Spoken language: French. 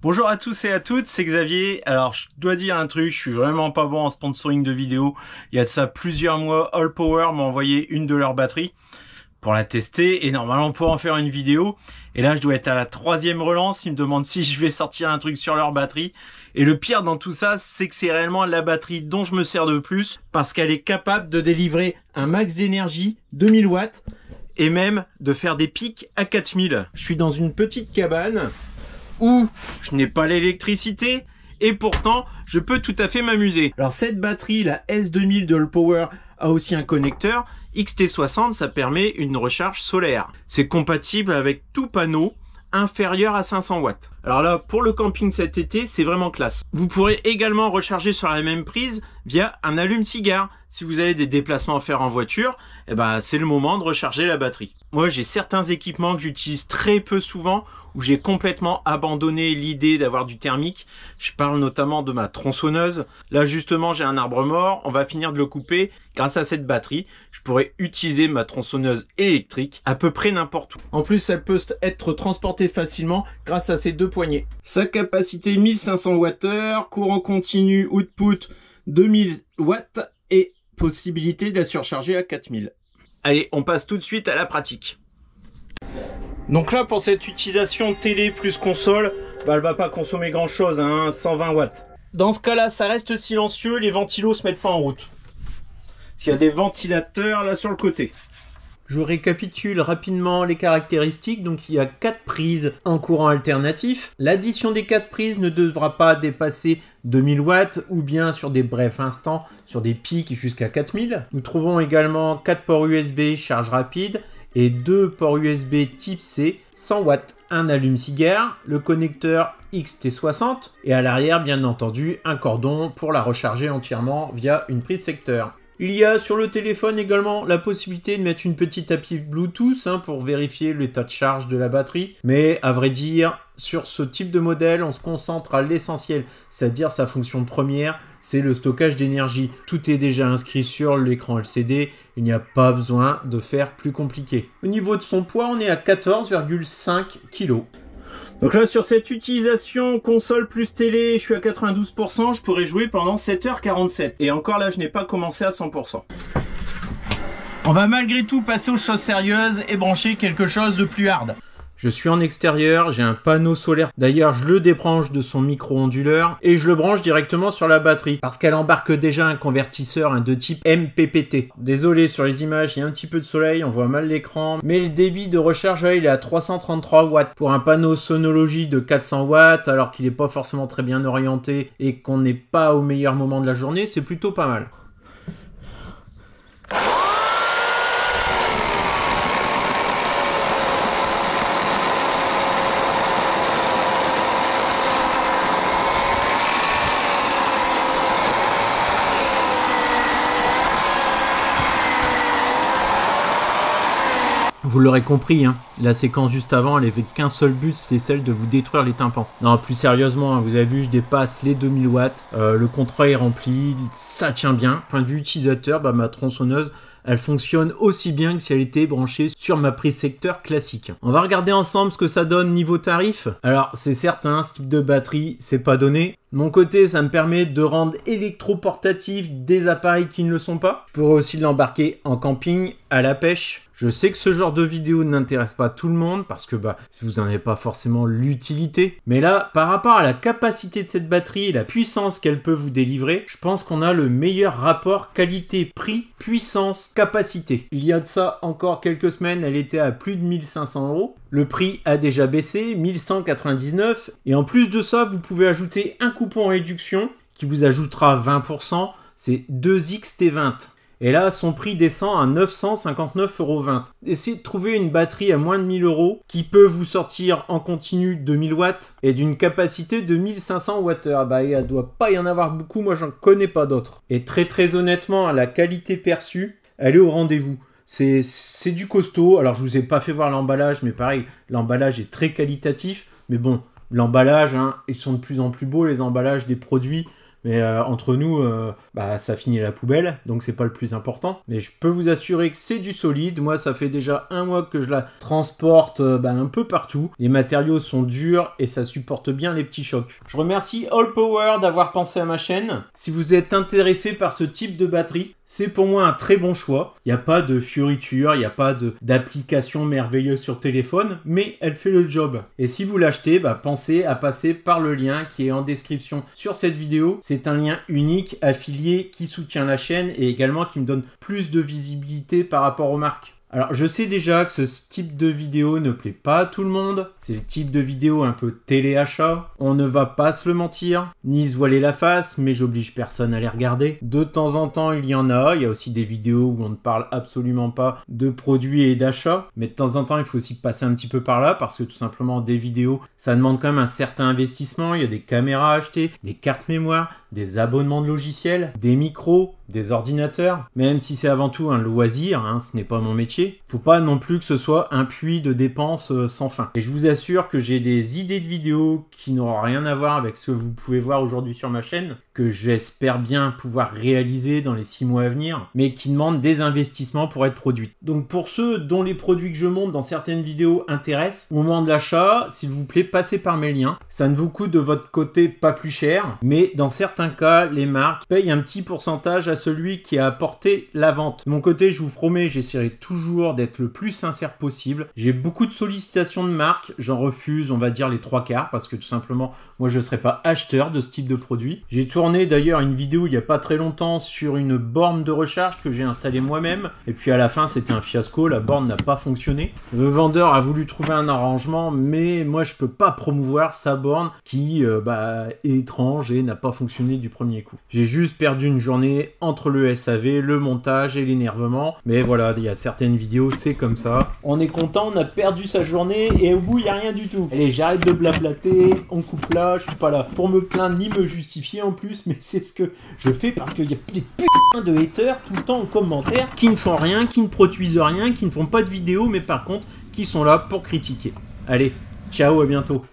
Bonjour à tous et à toutes, c'est Xavier. Alors je dois dire un truc, je suis vraiment pas bon en sponsoring de vidéos. Il y a de ça plusieurs mois, All Power m'a envoyé une de leurs batteries pour la tester et normalement pour en faire une vidéo. Et là je dois être à la 3e relance, ils me demandent si je vais sortir un truc sur leur batterie. Et le pire dans tout ça, c'est que c'est réellement la batterie dont je me sers de plus parce qu'elle est capable de délivrer un max d'énergie, 2000 watts, et même de faire des pics à 4000. Je suis dans une petite cabane où je n'ai pas l'électricité et pourtant je peux tout à fait m'amuser. Alors cette batterie, la S2000 de All Power, a aussi un connecteur XT60, ça permet une recharge solaire. C'est compatible avec tout panneau inférieur à 500 watts. Alors là, pour le camping cet été, c'est vraiment classe. Vous pourrez également recharger sur la même prise via un allume-cigare. Si vous avez des déplacements à faire en voiture, eh ben, c'est le moment de recharger la batterie. Moi, j'ai certains équipements que j'utilise très peu souvent, où j'ai complètement abandonné l'idée d'avoir du thermique. Je parle notamment de ma tronçonneuse. Là, justement, j'ai un arbre mort. On va finir de le couper. Grâce à cette batterie, je pourrais utiliser ma tronçonneuse électrique à peu près n'importe où. En plus, elle peut être transportée facilement grâce à ces deux poignées. Sa capacité 1500 Wh, courant continu, output 2000 watts et possibilité de la surcharger à 4000. Allez, on passe tout de suite à la pratique. Donc là, pour cette utilisation télé plus console, elle va pas consommer grand chose, 120 watts. Dans ce cas-là, ça reste silencieux, les ventilos se mettent pas en route. Parce qu'il y a des ventilateurs là sur le côté. Je vous récapitule rapidement les caractéristiques. Donc il y a 4 prises en courant alternatif. L'addition des 4 prises ne devra pas dépasser 2000 watts ou bien sur des brefs instants, sur des pics jusqu'à 4000. Nous trouvons également 4 ports USB charge rapide et 2 ports USB type C 100 watts. Un allume-cigare, le connecteur XT60 et à l'arrière bien entendu un cordon pour la recharger entièrement via une prise secteur. Il y a sur le téléphone également la possibilité de mettre une petite appli Bluetooth pour vérifier l'état de charge de la batterie. Mais à vrai dire, sur ce type de modèle, on se concentre à l'essentiel, c'est-à-dire sa fonction première, c'est le stockage d'énergie. Tout est déjà inscrit sur l'écran LCD, il n'y a pas besoin de faire plus compliqué. Au niveau de son poids, on est à 14,5 kg. Donc là, sur cette utilisation console plus télé, je suis à 92%, je pourrais jouer pendant 7h47. Et encore là, je n'ai pas commencé à 100%. On va malgré tout passer aux choses sérieuses et brancher quelque chose de plus hard. Je suis en extérieur, j'ai un panneau solaire. D'ailleurs, je le débranche de son micro-onduleur et je le branche directement sur la batterie parce qu'elle embarque déjà un convertisseur de type MPPT. Désolé, sur les images, il y a un petit peu de soleil, on voit mal l'écran, mais le débit de recharge, il est à 333 watts. Pour un panneau Sonology de 400 watts, alors qu'il n'est pas forcément très bien orienté et qu'on n'est pas au meilleur moment de la journée, c'est plutôt pas mal. Vous l'aurez compris, la séquence juste avant, elle avait qu'un seul but, c'était celle de vous détruire les tympans. Non, plus sérieusement, vous avez vu, je dépasse les 2000 watts, le contrat est rempli, ça tient bien. Point de vue utilisateur, ma tronçonneuse, elle fonctionne aussi bien que si elle était branchée sur ma prise secteur classique. On va regarder ensemble ce que ça donne niveau tarif. Alors, c'est certain, ce type de batterie, c'est pas donné. De mon côté, ça me permet de rendre électroportatif des appareils qui ne le sont pas. Je pourrais aussi l'embarquer en camping, à la pêche. Je sais que ce genre de vidéo n'intéresse pas tout le monde parce que vous n'en avez pas forcément l'utilité. Mais là, par rapport à la capacité de cette batterie et la puissance qu'elle peut vous délivrer, je pense qu'on a le meilleur rapport qualité-prix, puissance-capacité. Il y a de ça encore quelques semaines, elle était à plus de 1500 €. Le prix a déjà baissé, 1199. Et en plus de ça, vous pouvez ajouter un coupon réduction qui vous ajoutera 20%. C'est 2XT20. Et là, son prix descend à 959,20 €. Essayez de trouver une batterie à moins de 1000 € qui peut vous sortir en continu 2000 watts et d'une capacité de 1500 Wh. Il ne doit pas y en avoir beaucoup, moi j'en connais pas d'autres. Et très honnêtement, la qualité perçue, elle est au rendez-vous. C'est du costaud. Alors je vous ai pas fait voir l'emballage, mais pareil, l'emballage est très qualitatif. Mais bon, l'emballage, ils sont de plus en plus beaux, les emballages des produits. Mais entre nous, ça finit à la poubelle, donc c'est pas le plus important. Mais je peux vous assurer que c'est du solide. Moi, ça fait déjà 1 mois que je la transporte un peu partout. Les matériaux sont durs et ça supporte bien les petits chocs. Je remercie Allpower d'avoir pensé à ma chaîne. Si vous êtes intéressé par ce type de batterie, c'est pour moi un très bon choix. Il n'y a pas de fioriture, il n'y a pas d'application merveilleuse sur téléphone, mais elle fait le job. Et si vous l'achetez, pensez à passer par le lien qui est en description sur cette vidéo. C'est un lien unique, affilié, qui soutient la chaîne et également qui me donne plus de visibilité par rapport aux marques. Alors, je sais déjà que ce type de vidéo ne plaît pas à tout le monde. C'est le type de vidéo un peu téléachat. On ne va pas se le mentir, ni se voiler la face, mais j'oblige personne à les regarder. De temps en temps, il y en a. Il y a aussi des vidéos où on ne parle absolument pas de produits et d'achats. Mais de temps en temps, il faut aussi passer un petit peu par là parce que tout simplement, des vidéos, ça demande quand même un certain investissement. Il y a des caméras à acheter, des cartes mémoire, des abonnements de logiciels, des micros, des ordinateurs. Même si c'est avant tout un loisir, ce n'est pas mon métier. Faut pas non plus que ce soit un puits de dépenses sans fin. Et je vous assure que j'ai des idées de vidéos qui n'auront rien à voir avec ce que vous pouvez voir aujourd'hui sur ma chaîne, que j'espère bien pouvoir réaliser dans les 6 mois à venir, mais qui demandent des investissements pour être produits. Donc pour ceux dont les produits que je montre dans certaines vidéos intéressent, au moment de l'achat, s'il vous plaît, passez par mes liens. Ça ne vous coûte de votre côté pas plus cher, mais dans certains cas, les marques payent un petit pourcentage à celui qui a apporté la vente. De mon côté, je vous promets, j'essaierai toujours d'être le plus sincère possible. J'ai beaucoup de sollicitations de marques, j'en refuse, on va dire les 3/4, parce que tout simplement, moi je ne serais pas acheteur de ce type de produit. J'ai tourné d'ailleurs une vidéo il n'y a pas très longtemps sur une borne de recharge que j'ai installée moi-même, et puis à la fin c'était un fiasco, la borne n'a pas fonctionné. Le vendeur a voulu trouver un arrangement, mais moi je peux pas promouvoir sa borne qui est étrange et n'a pas fonctionné du premier coup. J'ai juste perdu une journée entre le SAV, le montage et l'énervement, mais voilà, il y a certaines vidéos, c'est comme ça. On est content, on a perdu sa journée et au bout, il n'y a rien du tout. Allez, j'arrête de blablater, on coupe là, je suis pas là pour me plaindre ni me justifier en plus, mais c'est ce que je fais parce qu'il y a des putains de haters tout le temps en commentaire qui ne font rien, qui ne produisent rien, qui ne font pas de vidéos, mais par contre, qui sont là pour critiquer. Allez, ciao, à bientôt.